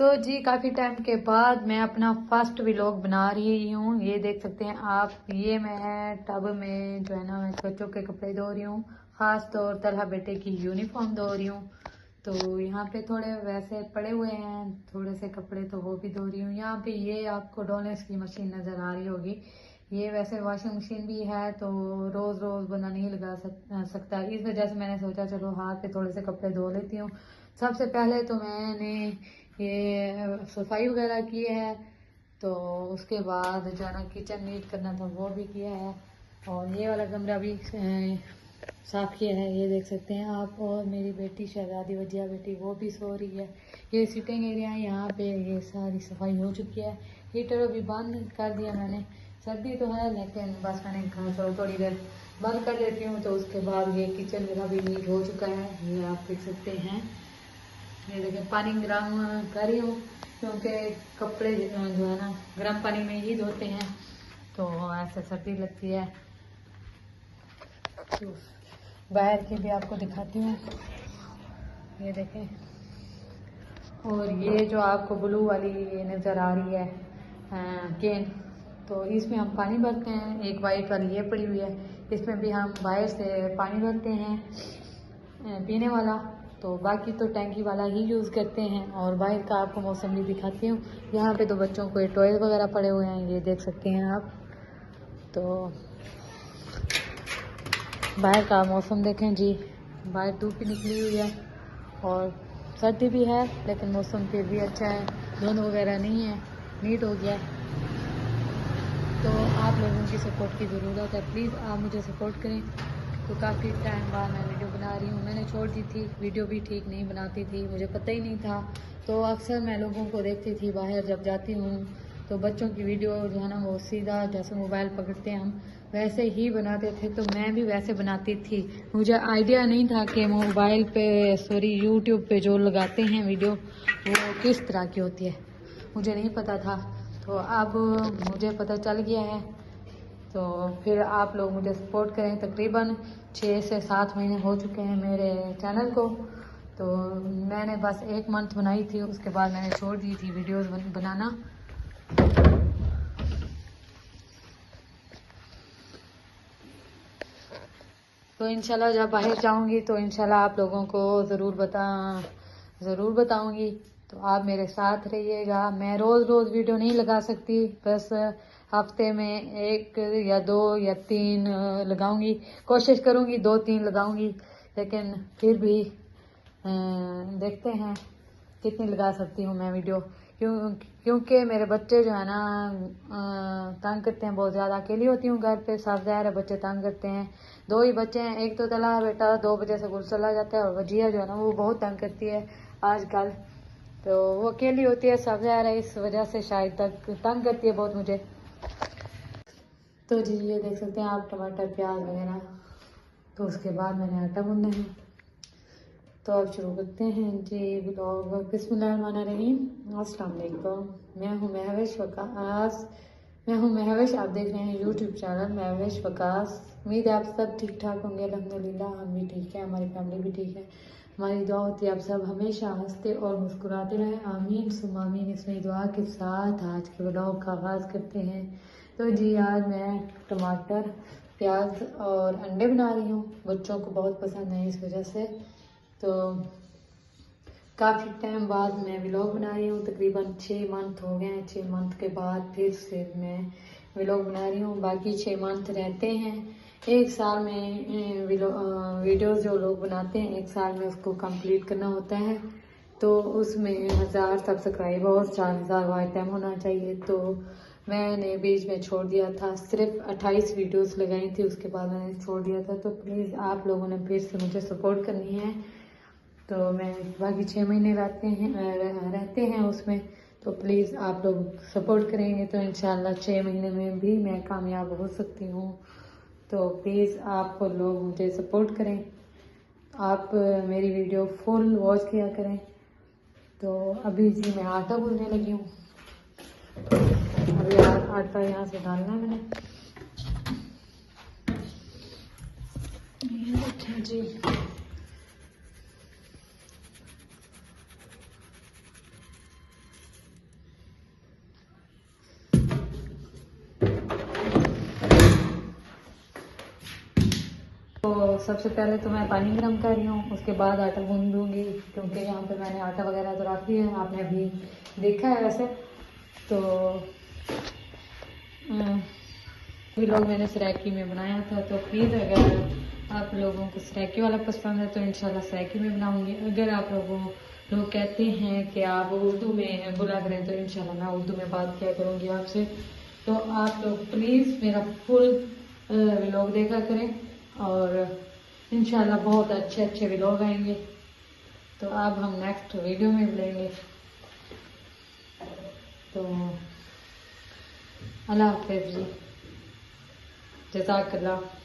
तो जी काफ़ी टाइम के बाद मैं अपना फर्स्ट व्लॉग बना रही हूँ। ये देख सकते हैं आप, ये मैं टब में जो है ना मैं बच्चों के कपड़े धो रही हूँ, ख़ास तौर तलहा बेटे की यूनिफॉर्म धो रही हूँ। तो यहाँ पे थोड़े वैसे पड़े हुए हैं थोड़े से कपड़े, तो वो भी धो रही हूँ। यहाँ पे ये आपको डोनेस की मशीन नज़र आ रही होगी। ये वैसे वॉशिंग मशीन भी है तो रोज़ रोज़ बंदा नहीं लगा सकता। इस वजह से मैंने सोचा चलो हाथ पे थोड़े से कपड़े धो लेती हूँ। सबसे पहले तो मैंने ये सफाई वगैरह की है, तो उसके बाद जो है ना किचन नीट करना था वो भी किया है, और ये वाला कमरा भी साफ़ किया है। ये देख सकते हैं आप। और मेरी बेटी शहजादी वजिया बेटी वो भी सो रही है। ये सिटिंग एरिया है, यहाँ पे ये सारी सफाई हो चुकी है। हीटर अभी बंद कर दिया मैंने, सर्दी तो है लेकिन बस मैंने कहा चलो थोड़ी देर बंद कर देती हूँ। तो उसके बाद ये किचन मेरा भी नीट हो चुका है, ये आप देख सकते हैं। ये देखिए पानी गर्म कर रही हूँ क्योंकि कपड़े जो है ना गर्म पानी में ही धोते हैं, तो ऐसे सर्दी लगती है। तो बाहर की भी आपको दिखाती हूँ, ये देखें। और ये जो आपको ब्लू वाली नज़र आ रही है कैन, तो इसमें हम पानी भरते हैं। एक वाइट वाली ये पड़ी हुई है, इसमें भी हम बाहर से पानी भरते हैं पीने वाला, तो बाकी तो टैंकी वाला ही यूज़ करते हैं। और बाहर का आपको मौसम भी दिखाती हूँ। यहाँ पे तो बच्चों को टॉय वगैरह पड़े हुए हैं, ये देख सकते हैं आप। तो बाहर का मौसम देखें जी, बाहर धूप भी निकली हुई है और सर्दी भी है, लेकिन मौसम फिर भी अच्छा है, धुंध वगैरह नहीं है, नीट हो गया है। तो आप लोगों की सपोर्ट की ज़रूरत है, प्लीज़ आप मुझे सपोर्ट करें। तो काफ़ी टाइम बाद मैं वीडियो बना रही हूँ। मैंने छोड़ दी थी, वीडियो भी ठीक नहीं बनाती थी, मुझे पता ही नहीं था। तो अक्सर मैं लोगों को देखती थी बाहर जब जाती हूँ, तो बच्चों की वीडियो जो है ना वो सीधा जैसे मोबाइल पकड़ते हैं हम वैसे ही बनाते थे, तो मैं भी वैसे बनाती थी। मुझे आइडिया नहीं था कि मोबाइल पे यूट्यूब पे जो लगाते हैं वीडियो वो किस तरह की होती है, मुझे नहीं पता था। तो अब मुझे पता चल गया है, तो फिर आप लोग मुझे सपोर्ट करें। तकरीबन 6 से 7 महीने हो चुके हैं मेरे चैनल को। तो मैंने बस 1 मंथ बनाई थी, उसके बाद मैंने छोड़ दी थी वीडियोस बनाना। तो इंशाल्लाह जब बाहर जाऊंगी तो इंशाल्लाह आप लोगों को ज़रूर बताऊंगी। तो आप मेरे साथ रहिएगा। मैं रोज़ वीडियो नहीं लगा सकती, बस हफ्ते में 1 या 2 या 3 लगाऊंगी। कोशिश करूंगी 2-3 लगाऊंगी, लेकिन फिर भी देखते हैं कितनी लगा सकती हूँ मैं वीडियो। क्योंकि मेरे बच्चे जो है ना तंग करते हैं बहुत ज़्यादा। अकेली होती हूँ घर पे, साफ ज़ाहिर है बच्चे तंग करते हैं। 2 ही बच्चे हैं, एक तो तलहा बेटा 2 बजे से गुल चला जाता है, और वजिया जो है ना वो बहुत तंग करती है आजकल। तो वो अकेली होती है, साफ ज़ाहिर है इस वजह से शायद तक तंग करती है बहुत मुझे। तो जी ये देख सकते हैं आप टमाटर प्याज वगैरह। तो उसके बाद मैंने आटा गूंदा है, तो अब शुरू करते हैं जी व्लॉग। बिस्मिल्लाहिर्रहमानिर्रहीम। अस्सलाम वालेकुम। मैं हूँ महविश, आप देख रहे हैं यूट्यूब चैनल महविश वकास। उम्मीद है आप सब ठीक ठाक होंगे। अल्हम्दुलिल्लाह हम भी ठीक है, हमारी फैमिली भी ठीक है। हमारी दुआ होती है आप सब हमेशा हंसते और मुस्कुराते रहें, आमीन सुम आमीन। इसमें दुआ के साथ आज के व्लॉग का आगाज़ करते हैं। तो जी आज मैं टमाटर प्याज और अंडे बना रही हूँ, बच्चों को बहुत पसंद है इस वजह से। तो काफ़ी टाइम बाद मैं व्लॉग बना रही हूँ, तकरीबन 6 मंथ हो गए हैं। 6 मंथ के बाद फिर से मैं व्लॉग बना रही हूँ। बाकी 6 मंथ रहते हैं, 1 साल में वीडियोस जो लोग बनाते हैं 1 साल में उसको कंप्लीट करना होता है। तो उसमें 1000 सब्सक्राइबर और 4000 वॉच टाइम होना चाहिए। तो मैंने बीच में छोड़ दिया था, सिर्फ 28 वीडियोस लगाई थी, उसके बाद मैंने छोड़ दिया था। तो प्लीज़ आप लोगों ने फिर से मुझे सपोर्ट करनी है। तो मैं बाकी 6 महीने रहते हैं उसमें, तो प्लीज़ आप लोग सपोर्ट करेंगे तो इंशाल्लाह 6 महीने में भी मैं कामयाब हो सकती हूँ। तो प्लीज़ आप लोग मुझे सपोर्ट करें, आप मेरी वीडियो फुल वॉच किया करें। तो अभी जी मैं आटा गूंदने लगी हूँ। अभी आटा यहाँ से डालना है मैंने। अच्छा जी सबसे पहले तो मैं पानी गर्म कर रही हूँ, उसके बाद आटा गूंद दूँगी, क्योंकि यहाँ पे मैंने आटा वगैरह तो रख दिया है, आपने अभी देखा है वैसे। तो व्लॉग मैंने सराइकी में बनाया था, तो प्लीज़ अगर आप लोगों को सराइकी वाला पसंद है तो इंशाल्लाह सराइकी में बनाऊँगी। अगर आप लोग कहते हैं कि आप उर्दू में बोला करें तो इंशाल्लाह मैं उर्दू में बात किया करूँगी आपसे। तो आप लोग प्लीज़ मेरा फुल व्लॉग देखा करें, और इंशाल्लाह बहुत अच्छे अच्छे व्लॉग आएंगे। तो अब हम नेक्स्ट वीडियो में मिलेंगे। तो अल्लाह हाफ़िज़ जी, जज़ाकल्लाह।